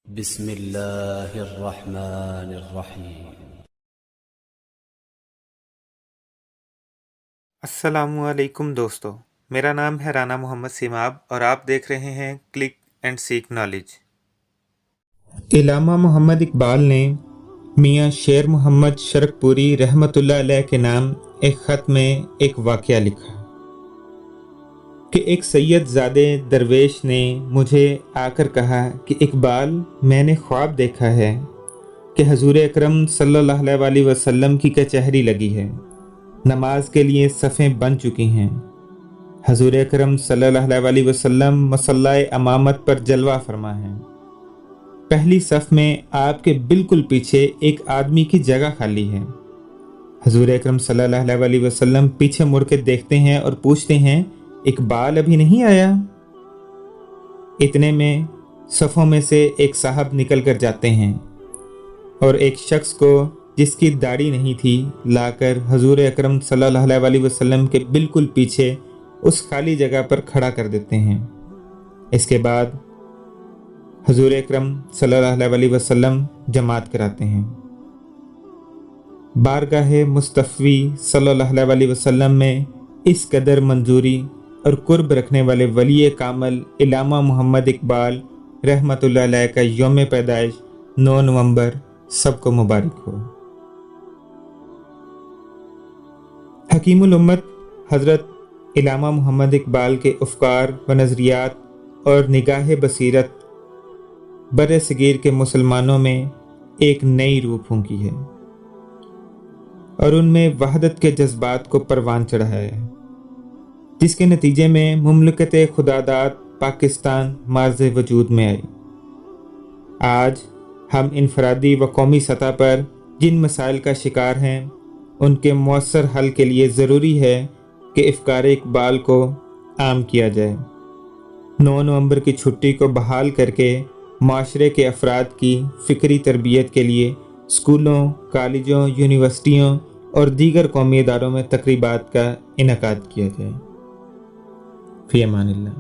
بسم اللہ الرحمن الرحیم۔ السلام علیکم دوستو، میرا نام ہے رانا محمد سیماب اور آپ دیکھ رہے ہیں کلک اینڈ سیک نالج۔ علامہ محمد اقبال نے میاں شیر محمد شرک پوری رحمۃ اللہ علیہ کے نام ایک خط میں ایک واقعہ لکھا کہ ایک سید زادے درویش نے مجھے آ کر کہا کہ اقبال، میں نے خواب دیکھا ہے کہ حضور اکرم صلی اللہ علیہ وسلم کی کچہری لگی ہے، نماز کے لیے صفیں بن چکی ہیں، حضور اکرم صلی اللہ علیہ وسلم مصلی امامت پر جلوہ فرما ہیں، پہلی صف میں آپ کے بالکل پیچھے ایک آدمی کی جگہ خالی ہے۔ حضور اکرم صلی اللہ علیہ وسلم پیچھے مڑ کے دیکھتے ہیں اور پوچھتے ہیں، اقبال ابھی نہیں آیا؟ اتنے میں صفوں میں سے ایک صاحب نکل کر جاتے ہیں اور ایک شخص کو جس کی داڑھی نہیں تھی لا کر حضور اکرم صلی اللہ علیہ وسلم کے بالکل پیچھے اس خالی جگہ پر کھڑا کر دیتے ہیں۔ اس کے بعد حضور اکرم صلی اللہ علیہ وسلم جماعت کراتے ہیں۔ بارگاہ مصطفی صلی اللہ علیہ وسلم میں اس قدر منظوری اور قرب رکھنے والے ولی کامل علامہ محمد اقبال رحمۃ اللہ علیہ کا یوم پیدائش 9 نومبر سب کو مبارک ہو۔ حکیم الامت حضرت علامہ محمد اقبال کے افکار و نظریات اور نگاہ بصیرت بر صغیر کے مسلمانوں میں ایک نئی روح پھونکی ہے اور ان میں وحدت کے جذبات کو پروان چڑھایا ہے، جس کے نتیجے میں مملکت خداداد پاکستان مارز وجود میں آئی۔ آج ہم انفرادی و قومی سطح پر جن مسائل کا شکار ہیں، ان کے مؤثر حل کے لیے ضروری ہے کہ افکار اقبال کو عام کیا جائے۔ 9 نومبر کی چھٹی کو بحال کر کے معاشرے کے افراد کی فکری تربیت کے لیے اسکولوں، کالجوں، یونیورسٹیوں اور دیگر قومی اداروں میں تقریبات کا انعقاد کیا جائے۔ فی امان اللہ۔